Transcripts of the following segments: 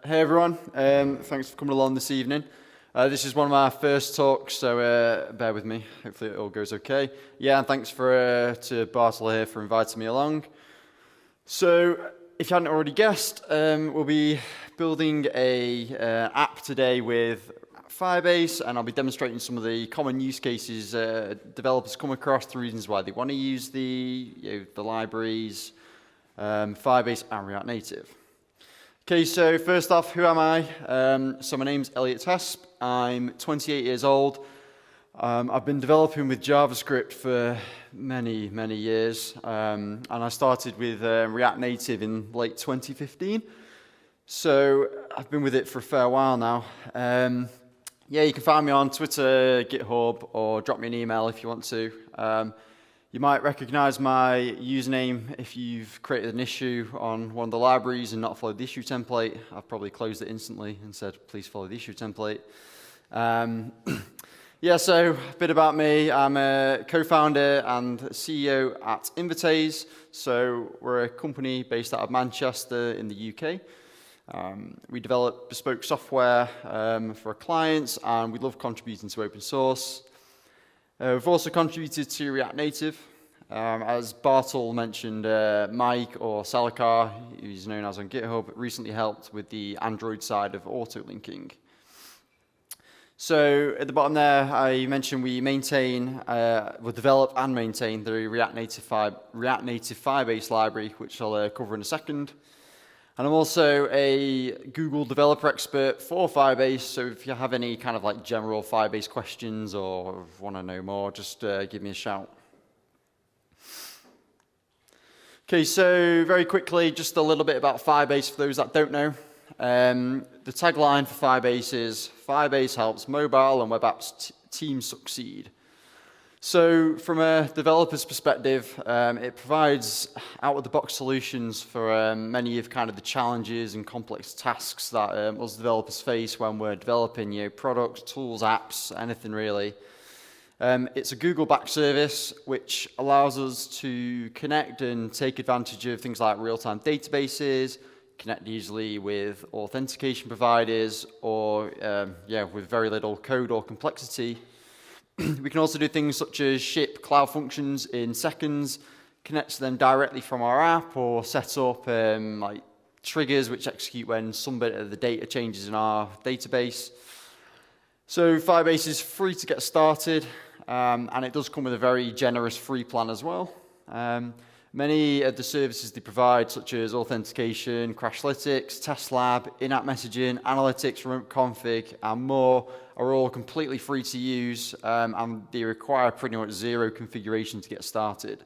Hey everyone, thanks for coming along this evening. This is one of my first talks, so bear with me. Hopefully it all goes okay. Yeah, and thanks to Bartel here for inviting me along. So, if you hadn't already guessed, we'll be building a app today with Firebase, and I'll be demonstrating some of the common use cases developers come across, the reasons why they want to use the libraries, Firebase and React Native. Okay, so first off, who am I? So my name's Elliot Hesp. I'm 28 years old. I've been developing with JavaScript for many, many years, and I started with React Native in late 2015. So I've been with it for a fair while now. Yeah, you can find me on Twitter, GitHub, or drop me an email if you want to. You might recognize my username if you've created an issue on one of the libraries and not followed the issue template. I've probably closed it instantly and said, please follow the issue template. Yeah, so a bit about me. I'm a co-founder and CEO at Invitaze. So we're a company based out of Manchester in the UK. We develop bespoke software for our clients, and we love contributing to open source. We've also contributed to React Native. As Bartel mentioned, Mike, or Salakar, who's known as on GitHub, recently helped with the Android side of auto-linking. So at the bottom there, I mentioned we develop and maintain the React Native Firebase library, which I'll cover in a second. And I'm also a Google developer expert for Firebase, so if you have any kind of like general Firebase questions or want to know more, just give me a shout. Okay, so very quickly, just a little bit about Firebase for those that don't know. The tagline for Firebase is, Firebase helps mobile and web apps teams succeed. So from a developer's perspective, it provides out-of-the-box solutions for many of kind of the challenges and complex tasks that us developers face when we're developing products, tools, apps, anything really. It's a Google-backed service which allows us to connect and take advantage of things like real-time databases, connect easily with authentication providers, or with very little code or complexity. We can also do things such as ship cloud functions in seconds, connect to them directly from our app, or set up like triggers which execute when some bit of the data changes in our database. So Firebase is free to get started, and it does come with a very generous free plan as well. Many of the services they provide, such as Authentication, Crashlytics, Test Lab, in-app messaging, analytics, remote config, and more, are all completely free to use, and they require pretty much zero configuration to get started.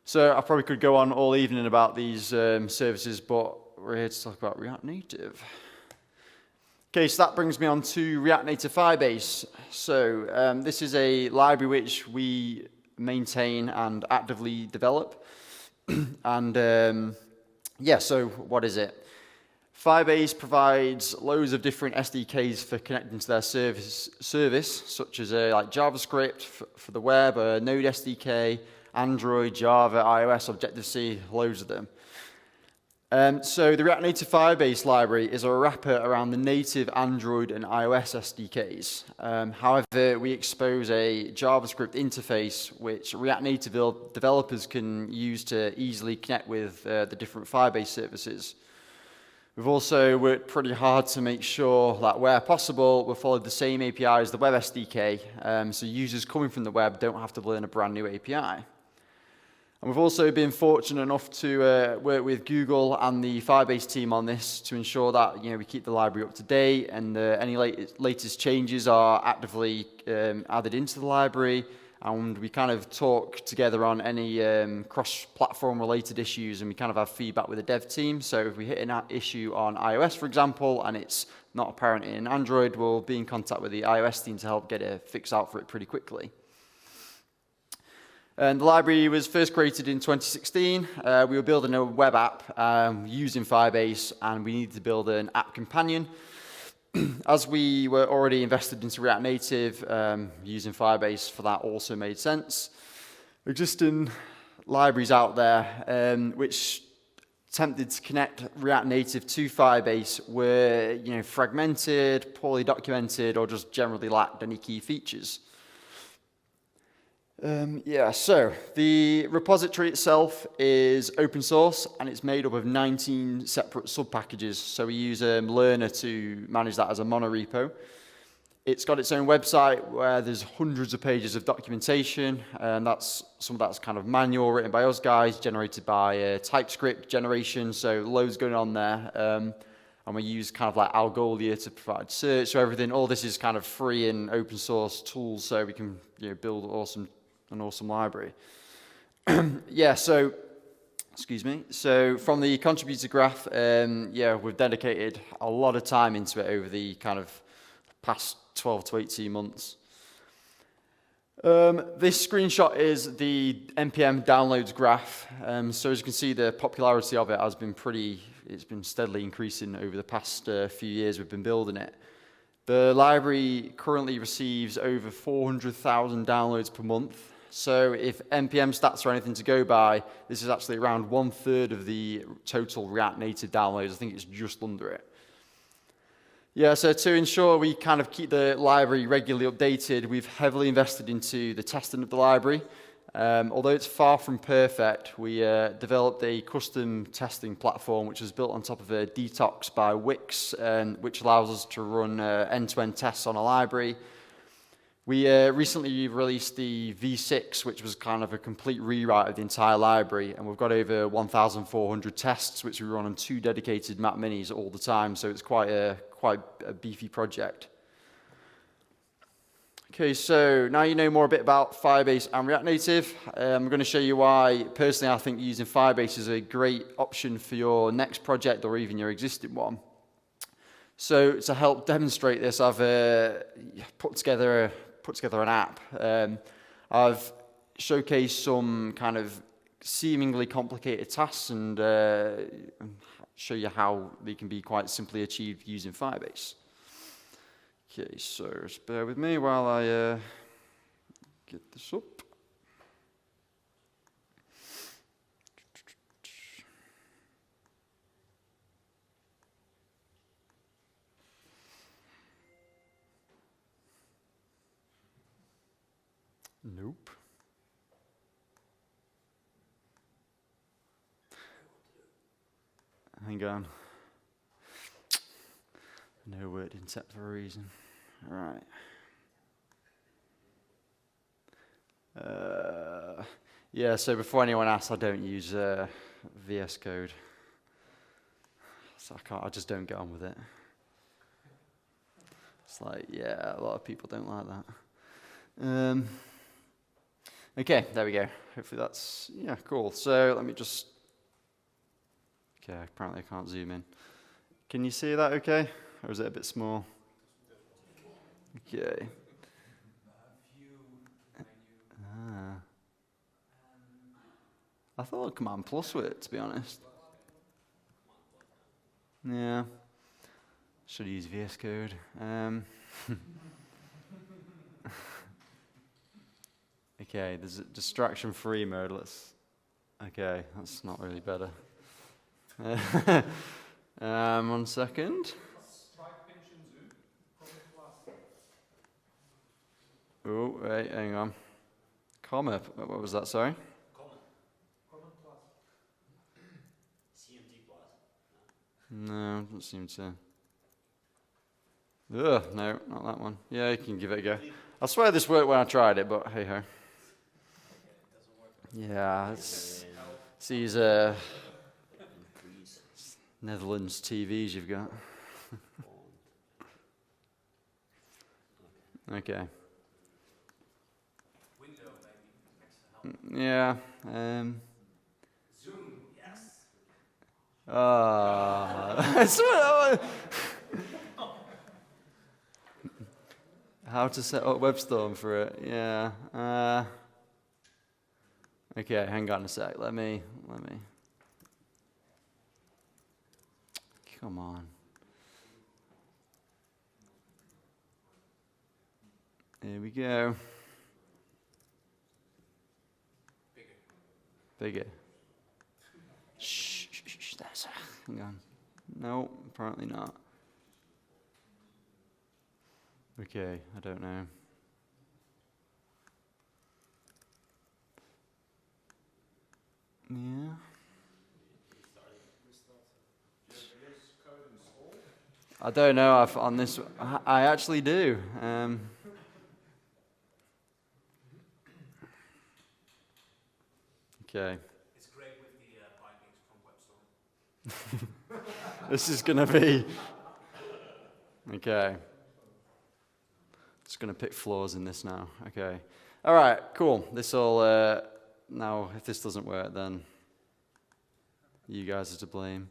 So I probably could go on all evening about these services, but we're here to talk about React Native. Okay, so that brings me on to React Native Firebase. So this is a library which we maintain and actively develop. And so what is it? Firebase provides loads of different SDKs for connecting to their service such as like JavaScript for the web, Node SDK, Android, Java, iOS, Objective-C, loads of them. So the React Native Firebase library is a wrapper around the native Android and iOS SDKs. However, we expose a JavaScript interface which React Native developers can use to easily connect with the different Firebase services. We've also worked pretty hard to make sure that where possible, we've followed the same API as the web SDK, so users coming from the web don't have to learn a brand new API. And we've also been fortunate enough to work with Google and the Firebase team on this to ensure that we keep the library up to date, and any latest changes are actively added into the library, and we kind of talk together on any cross-platform related issues, and we kind of have feedback with the dev team. So if we hit an issue on iOS, for example, and it's not apparent in Android, we'll be in contact with the iOS team to help get a fix out for it pretty quickly. And the library was first created in 2016. We were building a web app using Firebase, and we needed to build an app companion. As we were already invested into React Native, using Firebase for that also made sense. Existing libraries out there, which attempted to connect React Native to Firebase were fragmented, poorly documented, or just generally lacked any key features. So the repository itself is open source and it's made up of 19 separate sub-packages. So we use Learner to manage that as a monorepo. It's got its own website where there's hundreds of pages of documentation, and some of that's kind of manual, written by us guys, generated by TypeScript generation, so loads going on there. And we use kind of like Algolia to provide search, so everything. All this is kind of free and open source tools, so we can build an awesome library. Excuse me. So from the contributor graph, we've dedicated a lot of time into it over the kind of past 12 to 18 months. This screenshot is the NPM downloads graph. So as you can see, the popularity of it has been it's been steadily increasing over the past few years we've been building it. The library currently receives over 400,000 downloads per month. So if NPM stats are anything to go by, this is actually around 1/3 of the total React Native downloads. I think it's just under it. So to ensure we kind of keep the library regularly updated, we've heavily invested into the testing of the library. Although it's far from perfect, we developed a custom testing platform which is built on top of a Detox by Wix, which allows us to run end-to-end tests on a library. We recently released the V6, which was kind of a complete rewrite of the entire library, and we've got over 1,400 tests, which we run on 2 dedicated Mac Minis all the time, so it's quite a beefy project. Okay, so now you know more a bit about Firebase and React Native. I'm going to show you why, personally, I think using Firebase is a great option for your next project or even your existing one. So to help demonstrate this, I've put together an app. I've showcased some kind of seemingly complicated tasks and show you how they can be quite simply achieved using Firebase. Okay, so just bear with me while I get this up. Nope. Hang on. No word didn't set for a reason. All right. So before anyone asks, I don't use VS Code. So I just don't get on with it. It's like, a lot of people don't like that. Okay, there we go. Hopefully that's, cool. So let me just, apparently I can't zoom in. Can you see that okay? Or is it a bit small? Okay. I thought Command Plus with it, to be honest. Yeah. Should use VS Code. Okay, there's a distraction-free mode. Okay, that's not really better. 1 second. Oh, wait, hang on. Comma, what was that, sorry? Common plus. CMD plus. No, doesn't seem to. Ugh, no, not that one. Yeah, you can give it a go. I swear this worked when I tried it, but hey ho. Yeah, it's these Netherlands TVs you've got. Okay. Yeah. Zoom, yes. How to set up WebStorm for it? Yeah. Okay, hang on a sec. Let me. Come on. Here we go. Bigger. Shh, there. Hang on. No, apparently not. Okay, I don't know. Yeah. I don't know. On this, I actually do. Okay. It's great with the bindings from web store. This is going to be... Okay. Just going to pick flaws in this now. Okay. All right, cool. This will... now, if this doesn't work, then you guys are to blame.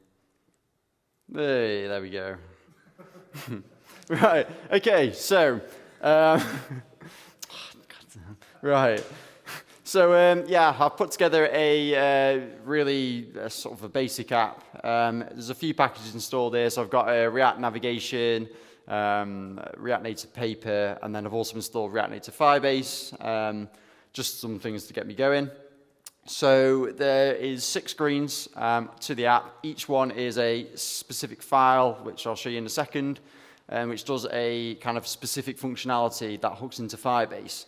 Hey, there we go. Right, okay, so... right. So, yeah, I've put together a really sort of a basic app. There's a few packages installed here. So I've got a React Navigation, React Native Paper, and then I've also installed React Native Firebase, just some things to get me going. So there is 6 screens to the app. Each one is a specific file, which I'll show you in a second, which does a kind of specific functionality that hooks into Firebase.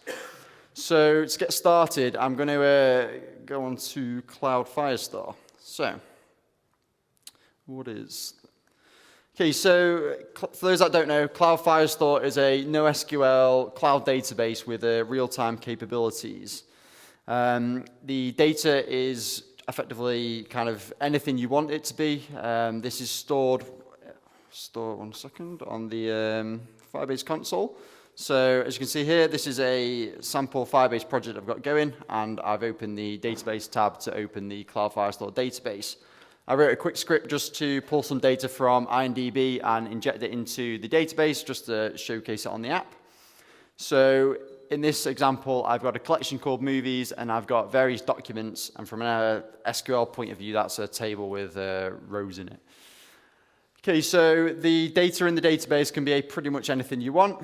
So to get started, I'm going to go on to Cloud Firestar. So, what is... Okay, so for those that don't know, Cloud Firestar is a NoSQL cloud database with real-time capabilities. The data is effectively kind of anything you want it to be. This is stored 1 second, on the Firebase console. So as you can see here, this is a sample Firebase project I've got going, and I've opened the database tab to open the Cloud Firestore database. I wrote a quick script just to pull some data from INDB and inject it into the database just to showcase it on the app. So in this example, I've got a collection called movies, and I've got various documents, and from an SQL point of view, that's a table with rows in it. Okay, so the data in the database can be pretty much anything you want.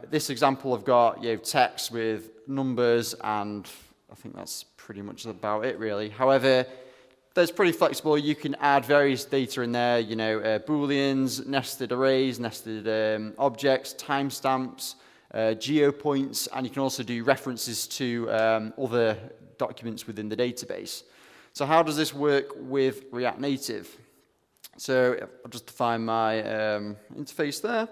This example, I've got text with numbers, and I think that's pretty much about it, really. However, that's pretty flexible. You can add various data in there, booleans, nested arrays, nested objects, timestamps, geopoints, and you can also do references to other documents within the database. So how does this work with React Native? So I'll just define my interface there.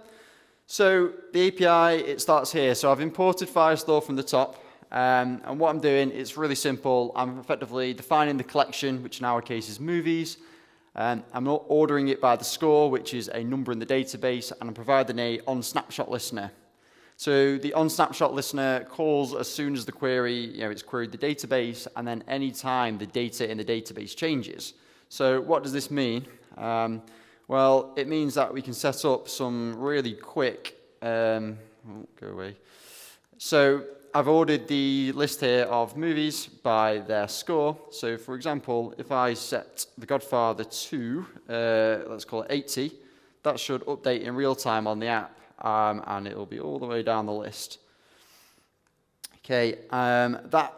So the API, it starts here. So I've imported Firestore from the top. And what I'm doing, it's really simple. I'm effectively defining the collection, which in our case is movies. I'm not ordering it by the score, which is a number in the database. And I'm providing a onSnapshot listener. So the onSnapshot listener calls as soon as the query, it's queried the database, and then any time the data in the database changes. So what does this mean? Well, it means that we can set up some really quick, go away. So I've ordered the list here of movies by their score. So for example, if I set The Godfather to, let's call it 80, that should update in real time on the app, and it will be all the way down the list. Okay,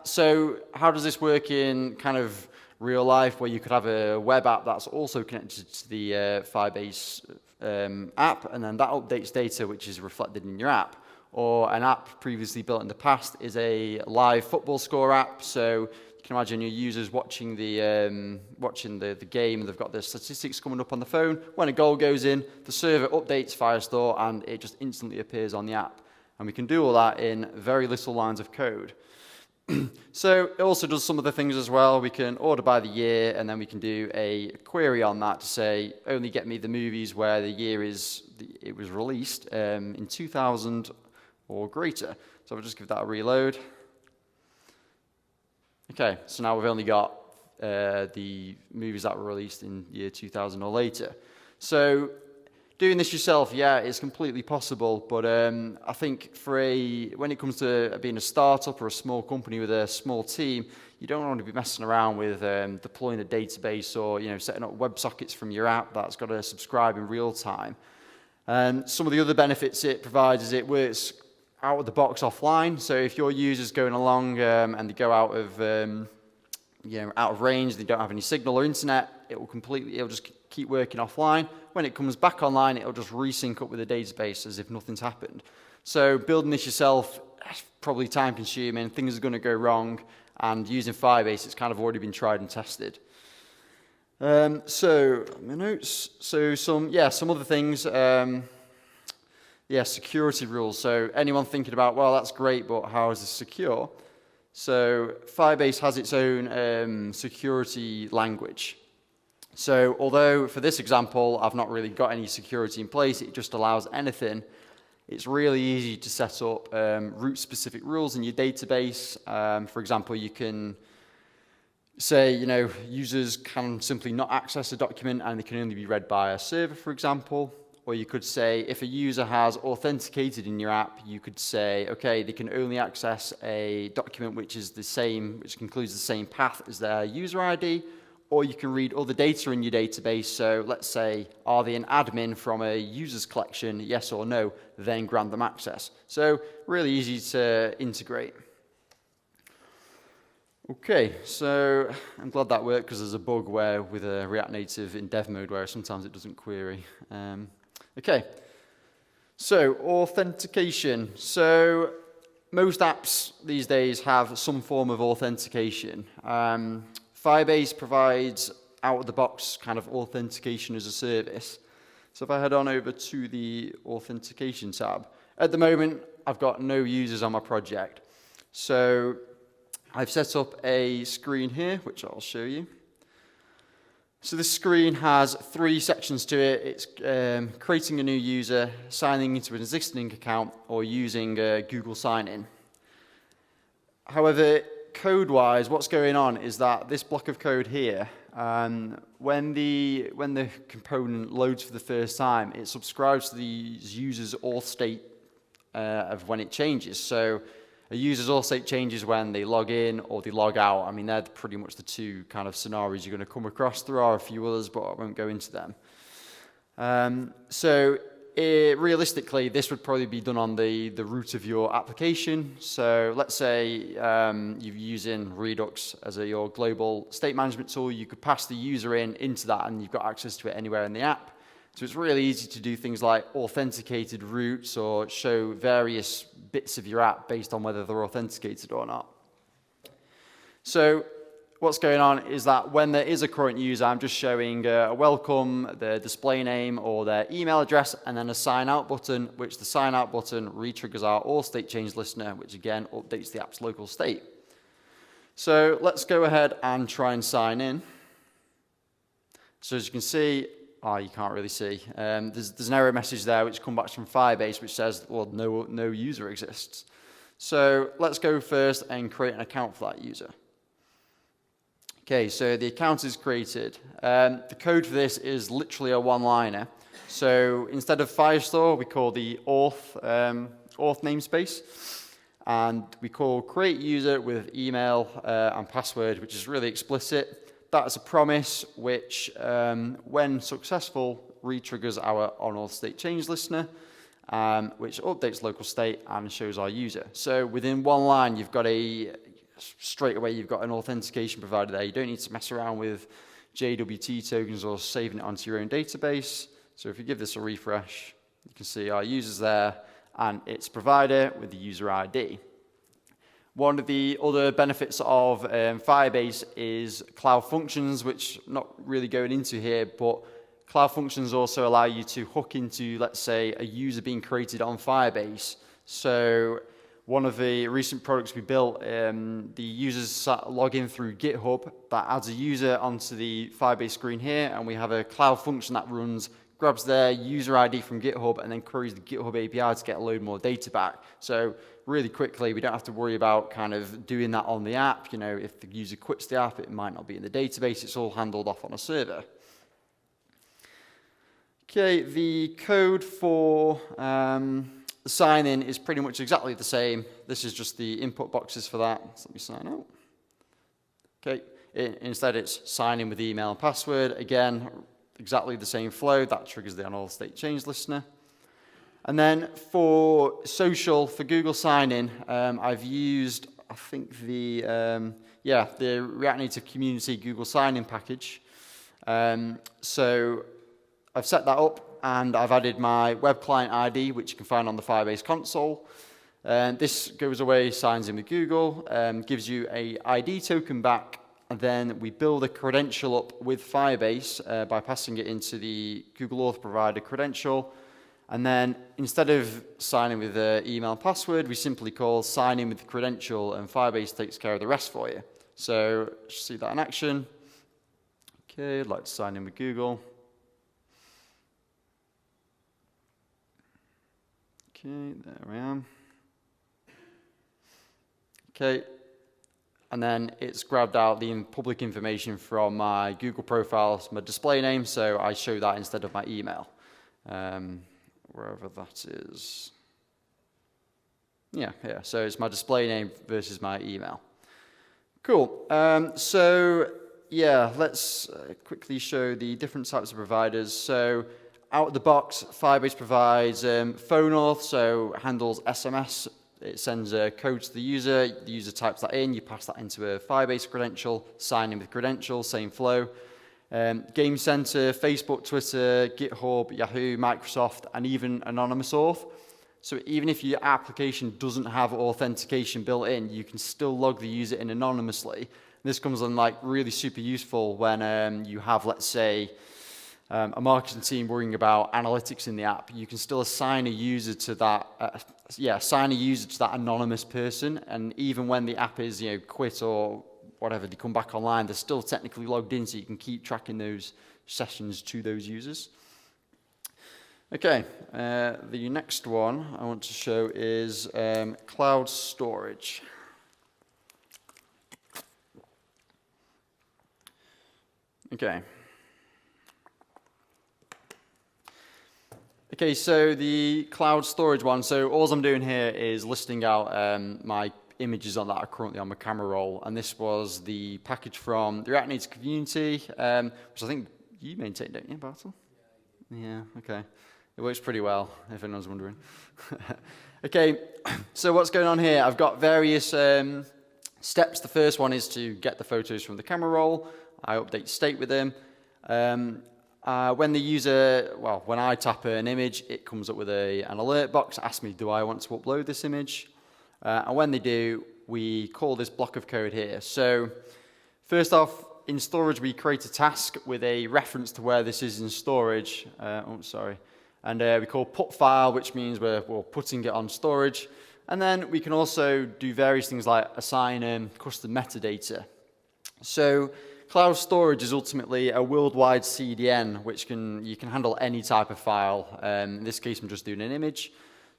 so how does this work in kind of real life, where you could have a web app that's also connected to the Firebase app, and then that updates data which is reflected in your app. Or an app previously built in the past is a live football score app, so you can imagine your users watching the game, and they've got the statistics coming up on the phone. When a goal goes in, the server updates Firestore, and it just instantly appears on the app. And we can do all that in very little lines of code. So it also does some other things as well. We can order by the year, and then we can do a query on that to say, only get me the movies where the year it was released in 2000 or greater. So I'll just give that a reload. Okay, so now we've only got the movies that were released in year 2000 or later. So doing this yourself, yeah, it's completely possible, but I think when it comes to being a startup or a small company with a small team, you don't want to be messing around with deploying a database or setting up WebSockets from your app that's got to subscribe in real time. And some of the other benefits it provides is it works out of the box offline. So if your user's going along and they go out of range, they don't have any signal or internet, it'll just keep working offline. When it comes back online, it'll just resync up with the database as if nothing's happened. So building this yourself, probably time consuming, things are going to go wrong, and using Firebase, it's kind of already been tried and tested. So my notes, so some other things, security rules. So anyone thinking about, well, that's great, but how is this secure? So Firebase has its own security language. So although for this example, I've not really got any security in place, it just allows anything. It's really easy to set up root-specific rules in your database. For example, you can say, users can simply not access a document and they can only be read by a server, for example. Or you could say, if a user has authenticated in your app, you could say, okay, they can only access a document which includes the same path as their user ID. Or you can read other data in your database. So let's say, are they an admin from a user's collection? Yes or no, then grant them access. So really easy to integrate. Okay, so I'm glad that worked because there's a bug with a React Native in dev mode where sometimes it doesn't query. Okay, so authentication. So most apps these days have some form of authentication. Firebase provides out-of-the-box kind of authentication as a service. So if I head on over to the authentication tab, at the moment I've got no users on my project. So I've set up a screen here, which I'll show you. So this screen has 3 sections to it. It's creating a new user, signing into an existing account, or using Google Sign-In. However, code-wise, what's going on is that this block of code here, when the component loads for the first time, it subscribes to the user's auth state of when it changes. So a user's auth state changes when they log in or they log out. I mean, they're pretty much the 2 kind of scenarios you're going to come across. There are a few others, but I won't go into them. Realistically, this would probably be done on the root of your application. So let's say you're using Redux as your global state management tool. You could pass the user into that, and you've got access to it anywhere in the app. So it's really easy to do things like authenticated routes or show various bits of your app based on whether they're authenticated or not. So what's going on is that when there is a current user, I'm just showing a welcome, their display name or their email address, and then a sign out button, which the sign out button re-triggers our auth state change listener, which again updates the app's local state. So let's go ahead and try and sign in. So as you can see, you can't really see. There's an error message there which comes back from Firebase which says, well, no user exists. So let's go first and create an account for that user. Okay, so the account is created. The code for this is literally a one-liner. So instead of Firestar, we call the auth namespace. And we call create user with email and password, which is really explicit. That's a promise which, when successful, re-triggers our on-auth state change listener, which updates local state and shows our user. So within one line, you've got straight away you've got an authentication provider there. You don't need to mess around with JWT tokens or saving it onto your own database. So if you give this a refresh, you can see our users there and its provider with the user ID. One of the other benefits of Firebase is Cloud Functions, which I'm not really going into here, but Cloud Functions also allow you to hook into, let's say, a user being created on Firebase. So one of the recent products we built, the users log in through GitHub. That adds a user onto the Firebase screen here, and we have a Cloud Function that runs, grabs their user ID from GitHub, and then queries the GitHub API to get a load more data back. So really quickly, we don't have to worry about kind of doing that on the app. If the user quits the app, it might not be in the database. It's all handled off on a server. Okay, the code for the sign-in is pretty much exactly the same. This is just the input boxes for that. So let me sign out. Okay, instead it's sign in with email and password. Again, exactly the same flow. That triggers the on-auth state change listener. And then for social, for Google Sign-In, I've used, I think, the React Native Community Google Sign-In package. So I've set that up, and I've added my web client ID, which you can find on the Firebase console. This goes away, signs in with Google, gives you a ID token back, and then we build a credential up with Firebase by passing it into the Google Auth provider credential. And then instead of signing with email and password, we simply call sign in with the credential, and Firebase takes care of the rest for you. So see that in action. Okay, I'd like to sign in with Google. Okay, there I am. Okay, and then it's grabbed out the public information from my Google profile, my display name, so I show that instead of my email. Wherever that is. Yeah, so it's my display name versus my email. Cool. So yeah, let's quickly show the different types of providers. So out of the box, Firebase provides phone auth, so it handles SMS. It sends a code to the user types that in, you pass that into a Firebase credential, sign in with credential, same flow. Game Center, Facebook, Twitter, GitHub, Yahoo, Microsoft, and even anonymous auth. So even if your application doesn't have authentication built in, you can still log the user in anonymously. This comes on like really super useful when you have, let's say, a marketing team worrying about analytics in the app. You can still assign a user to that, assign a user to that anonymous person, and even when the app is, quit or whatever, they come back online, they're still technically logged in, so you can keep tracking those sessions to those users. Okay, the next one I want to show is cloud storage. Okay. Okay, so the cloud storage one, so all I'm doing here is listing out my images on that are currently on my camera roll, and this was the package from the React Native community, which I think you maintain, don't you, Bartel? Yeah, okay. It works pretty well, if anyone's wondering. Okay, so what's going on here? I've got various steps. The first one is to get the photos from the camera roll. I update state with them. When I tap an image, it comes up with an alert box, asks me, do I want to upload this image? And when they do, we call this block of code here. So first off, in storage, we create a task with a reference to where this is in storage. And we call put file, which means we're putting it on storage. And then we can also do various things like assign custom metadata. So cloud storage is ultimately a worldwide CDN, which you can handle any type of file. In this case, I'm just doing an image.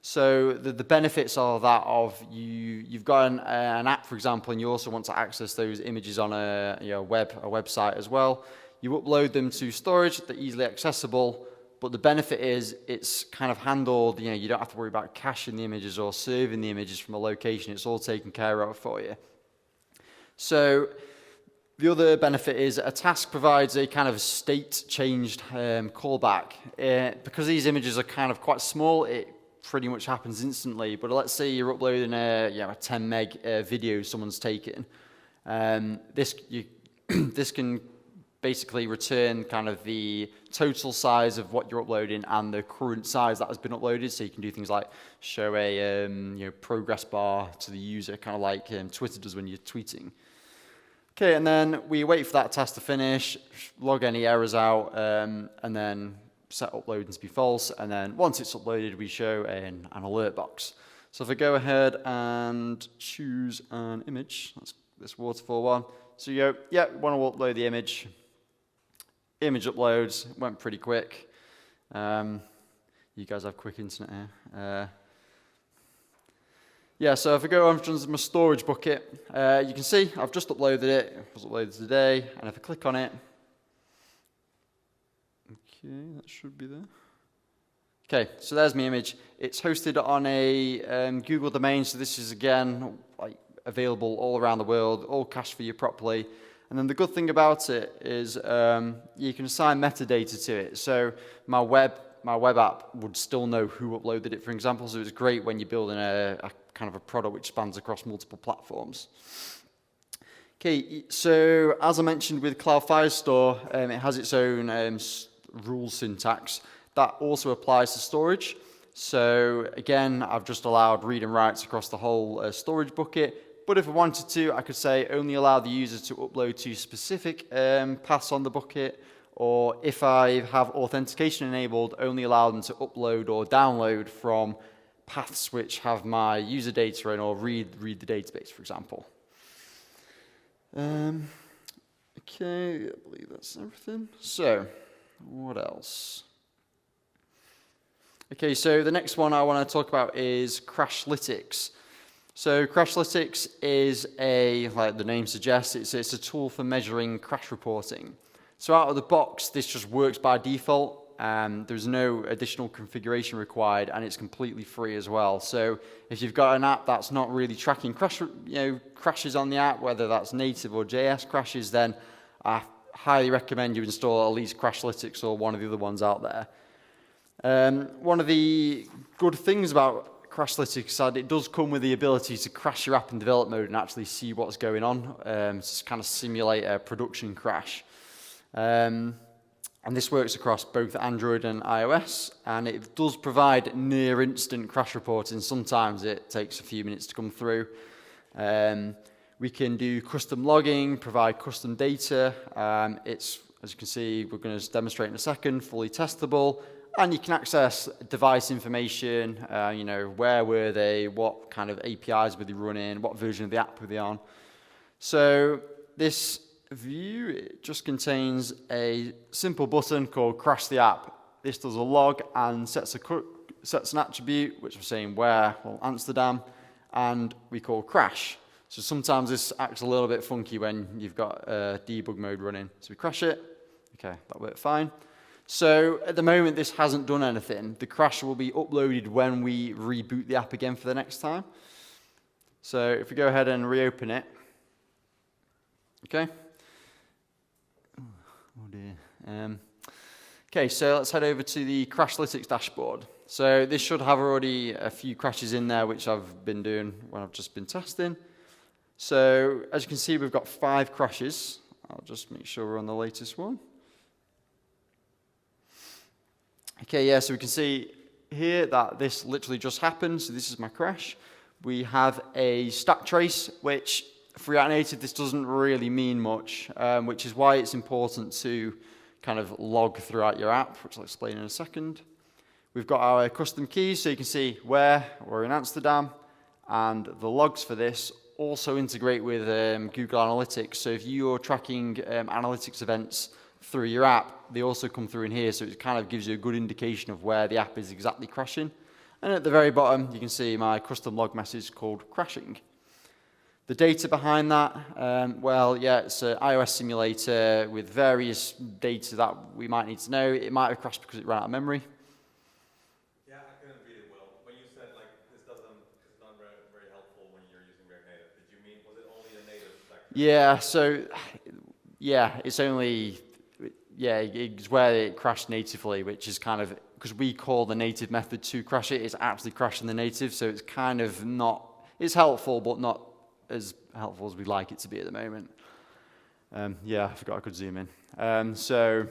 So the benefits are that you've got an app, for example, and you also want to access those images on a website as well. You upload them to storage, they're easily accessible, but the benefit is it's kind of handled, you don't have to worry about caching the images or serving the images from a location. It's all taken care of for you. So the other benefit is a task provides a kind of state-changed callback. Because these images are kind of quite small, it pretty much happens instantly. But let's say you're uploading a 10 meg video someone's taken. This can basically return kind of the total size of what you're uploading and the current size that has been uploaded. So you can do things like show a progress bar to the user, kind of like Twitter does when you're tweeting. Okay, and then we wait for that task to finish, log any errors out, and then set uploading to be false. And then once it's uploaded, we show an alert box. So if I go ahead and choose an image, that's this waterfall one. So you go, yeah, we want to upload the image. Image uploads, went pretty quick. You guys have quick internet here. Yeah, so if I go on to my storage bucket, you can see I've just uploaded it. It was uploaded today, and if I click on it, okay, that should be there. Okay, so there's my image. It's hosted on a Google domain, so this is again available all around the world, all cached for you properly. And then the good thing about it is you can assign metadata to it. So my web app would still know who uploaded it, for example. So it's great when you're building a kind of a product which spans across multiple platforms. Okay, so as I mentioned with Cloud Firestore, it has its own rule syntax that also applies to storage. So again, I've just allowed read and writes across the whole storage bucket. But if I wanted to, I could say only allow the user to upload to specific paths on the bucket, or if I have authentication enabled, only allow them to upload or download from paths which have my user data in, or read the database, for example. Okay, I believe that's everything. So, what else? Okay, so the next one I want to talk about is Crashlytics. So Crashlytics is like the name suggests, it's a tool for measuring crash reporting. So out of the box, this just works by default. There's no additional configuration required, and it's completely free as well. So if you've got an app that's not really tracking crashes on the app, whether that's native or JS crashes, then I highly recommend you install at least Crashlytics or one of the other ones out there. One of the good things about Crashlytics is that it does come with the ability to crash your app in develop mode and actually see what's going on, to kind of simulate a production crash. And this works across both Android and iOS, and it does provide near instant crash reporting. Sometimes it takes a few minutes to come through. We can do custom logging, provide custom data. It's, as you can see, we're going to demonstrate in a second, fully testable. And you can access device information, where were they, what kind of APIs were they running, what version of the app were they on. So this view, it just contains a simple button called Crash the App. This does a log and sets an attribute, which we're saying where, well, Amsterdam, and we call crash. So sometimes this acts a little bit funky when you've got debug mode running. So we crash it. Okay, that worked fine. So at the moment, this hasn't done anything. The crash will be uploaded when we reboot the app again for the next time. So if we go ahead and reopen it, okay. Oh dear. Okay, so let's head over to the Crashlytics dashboard. So this should have already a few crashes in there, which I've been doing when I've just been testing. So as you can see, we've got 5 crashes. I'll just make sure we're on the latest one. Okay, yeah, so we can see here that this literally just happened. So this is my crash. We have a stack trace, which for React Native, this doesn't really mean much, which is why it's important to kind of log throughout your app, which I'll explain in a second. We've got our custom keys, so you can see where we're in Amsterdam, and the logs for this also integrate with Google Analytics. So if you're tracking analytics events through your app, they also come through in here, so it kind of gives you a good indication of where the app is exactly crashing. And at the very bottom, you can see my custom log message called crashing. The data behind that, well, yeah, it's an iOS simulator with various data that we might need to know. It might have crashed because it ran out of memory. Yeah, I couldn't read it well. When you said, like, it's not very helpful when you're using React Native, did you mean, was it only a native stack? Yeah, so, yeah, it's only, yeah, it's where it crashed natively, which is kind of, because we call the native method to crash it, it's actually crashing the native, so it's kind of not, it's helpful, but not as helpful as we'd like it to be at the moment. Yeah, I forgot I could zoom in. So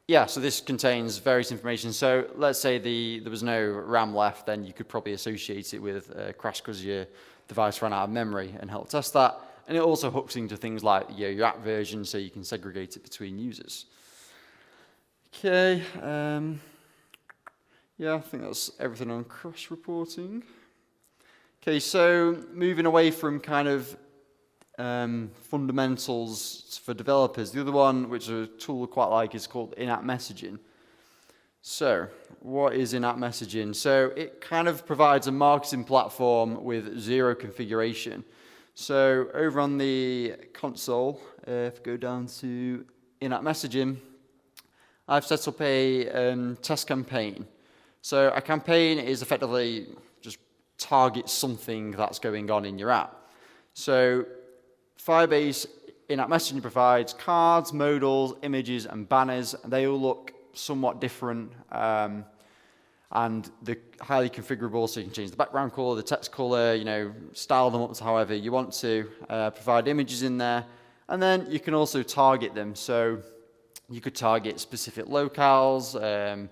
this contains various information. So let's say there was no RAM left, then you could probably associate it with a crash because your device ran out of memory and help test that. And it also hooks into things like your app version, so you can segregate it between users. Okay, yeah, I think that's everything on crash reporting. Okay, so moving away from kind of fundamentals for developers, the other one, which is a tool I quite like, is called in-app messaging. So, what is in-app messaging? So, it kind of provides a marketing platform with zero configuration. So, over on the console, if we go down to in-app messaging, I've set up a test campaign. So, a campaign is effectively just target something that's going on in your app. So Firebase in-app messaging provides cards, modals, images, and banners, and they all look somewhat different. And and they're highly configurable, so you can change the background color, the text color, you know, style them up to however you want to, provide images in there, and then you can also target them. So you could target specific locales,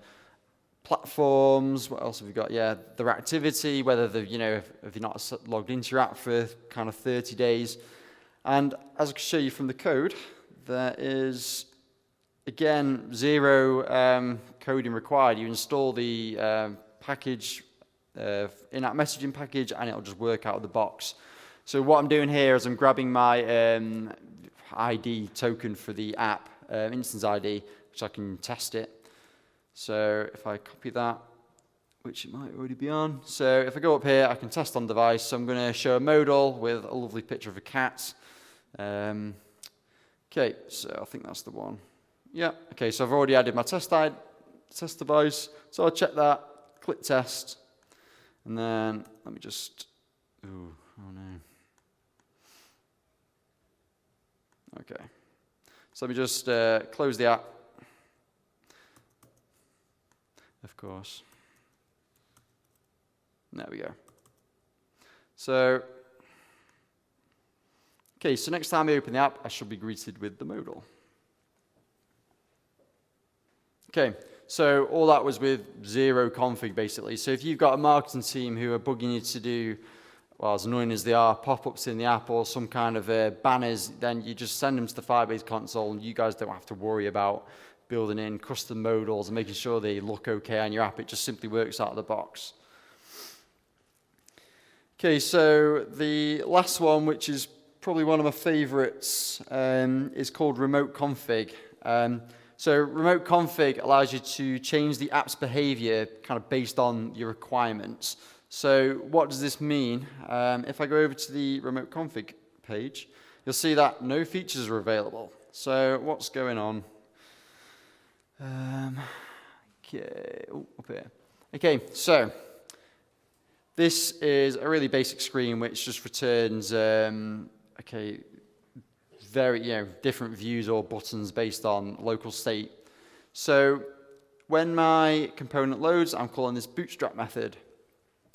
platforms. What else have we got? Yeah, their activity, whether they've, you know, if you're not logged into your app for kind of 30 days. And as I can show you from the code, there is, again, zero coding required. You install the package, in-app messaging package, and it'll just work out of the box. So what I'm doing here is I'm grabbing my ID token for the app, instance ID, which I can test it. So if I copy that, which it might already be on. So if I go up here, I can test on device. So I'm going to show a modal with a lovely picture of a cat. Okay, so I think that's the one. Yeah, okay, so I've already added my test device. So I'll check that, click test, and then let me just, oh no. Okay, so let me just close the app, of course. There we go. So, okay, so next time I open the app, I should be greeted with the modal. Okay, so all that was with zero config, basically. So if you've got a marketing team who are bugging you to do, well, as annoying as they are, pop-ups in the app or some kind of banners, then you just send them to the Firebase console, and you guys don't have to worry about building in custom modals and making sure they look okay on your app. It just simply works out of the box. Okay, so the last one, which is probably one of my favorites, is called remote config. So remote config allows you to change the app's behavior kind of based on your requirements. So what does this mean? If I go over to the remote config page, you'll see that no features are available. So what's going on? Okay, up here. Okay, so this is a really basic screen which just returns, okay, very, different views or buttons based on local state. So when my component loads, I'm calling this bootstrap method.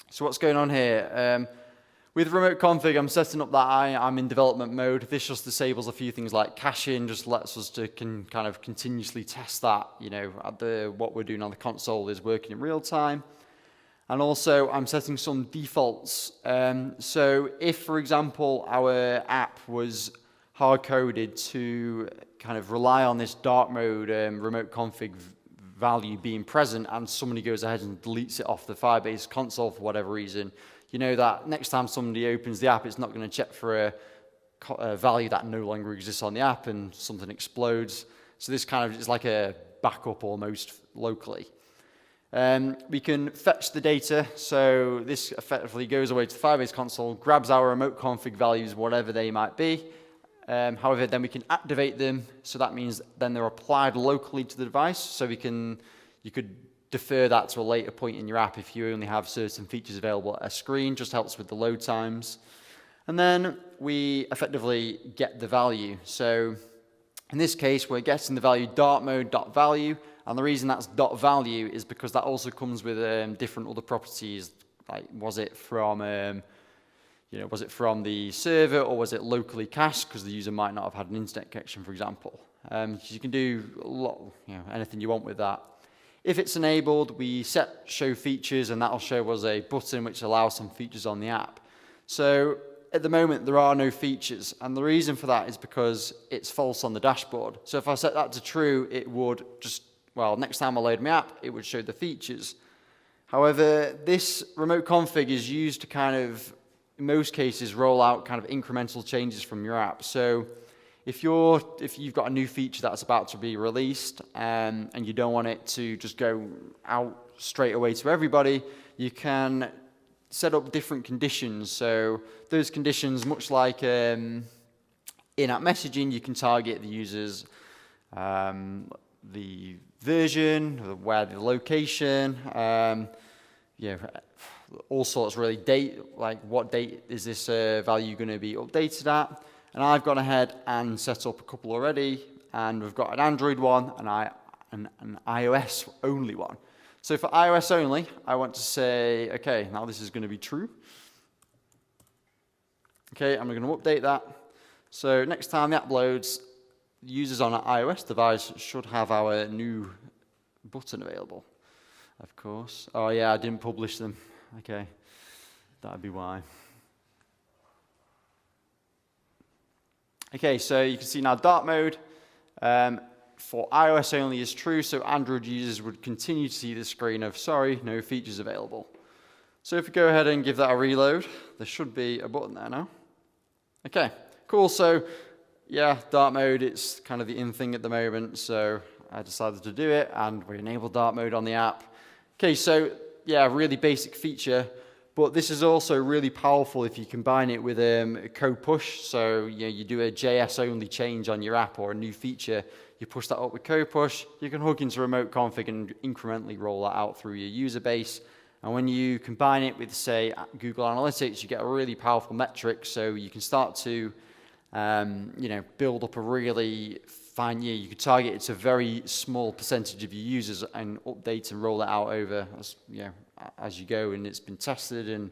So what's going on here? With remote config, I'm setting up that I'm in development mode. This just disables a few things like caching, just lets us to kind of continuously test that, what we're doing on the console is working in real time. And also, I'm setting some defaults. So if, for example, our app was hard-coded to kind of rely on this dark mode remote config value being present, and somebody goes ahead and deletes it off the Firebase console for whatever reason, you know that next time somebody opens the app, it's not going to check for a value that no longer exists on the app and something explodes. So this kind of is like a backup almost locally. We can fetch the data, so this effectively goes away to the Firebase console, grabs our remote config values, whatever they might be. However, then we can activate them, so that means then they're applied locally to the device, so you could defer that to a later point in your app if you only have certain features available at a screen, just helps with the load times. And then we effectively get the value. So in this case, we're getting the value dark mode.value, and the reason that's .value is because that also comes with different other properties, like was it from the server or was it locally cached because the user might not have had an internet connection, for example. You can do a lot, anything you want with that. If it's enabled, we set show features, and that'll show us a button which allows some features on the app. So at the moment, there are no features, and the reason for that is because it's false on the dashboard. So if I set that to true, it would just, next time I load my app, it would show the features. However, this remote config is used to kind of, in most cases, roll out kind of incremental changes from your app. So if you've got a new feature that's about to be released and you don't want it to just go out straight away to everybody, you can set up different conditions. So those conditions, much like in-app messaging, you can target the user's the version, where the location, all sorts really, date, like what date is this value going to be updated at. And I've gone ahead and set up a couple already, and we've got an Android one and an iOS only one. So for iOS only, I want to say, okay, now this is going to be true. Okay, and we're going to update that. So next time the app loads, users on an iOS device should have our new button available, of course. Oh yeah, I didn't publish them. Okay, that'd be why. Okay, so you can see now dark mode for iOS only is true, so Android users would continue to see the screen of, sorry, no features available. So if we go ahead and give that a reload, there should be a button there now. Okay, cool. So yeah, dark mode, it's kind of the in thing at the moment, so I decided to do it, and we enabled dark mode on the app. Okay, so yeah, really basic feature, but this is also really powerful if you combine it with a code push. So you do a JS only change on your app or a new feature, you push that up with code push, you can hook into remote config and incrementally roll that out through your user base. And when you combine it with, say, Google Analytics, you get a really powerful metric, so you can start to build up a really fine, you could target it to a very small percentage of your users and update and roll it out over as you go, and it's been tested. And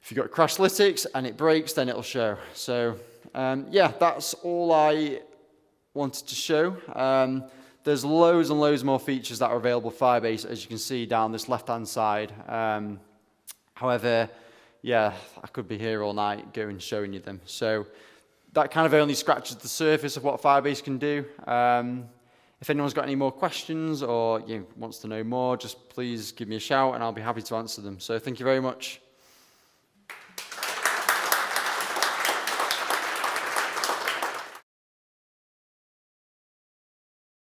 if you've got Crashlytics and it breaks, then it'll show. So yeah, that's all I wanted to show. There's loads and loads more features that are available for Firebase, as you can see down this left-hand side. However, yeah, I could be here all night going showing you them. So that kind of only scratches the surface of what Firebase can do. If anyone's got any more questions or wants to know more, just please give me a shout and I'll be happy to answer them. So thank you very much.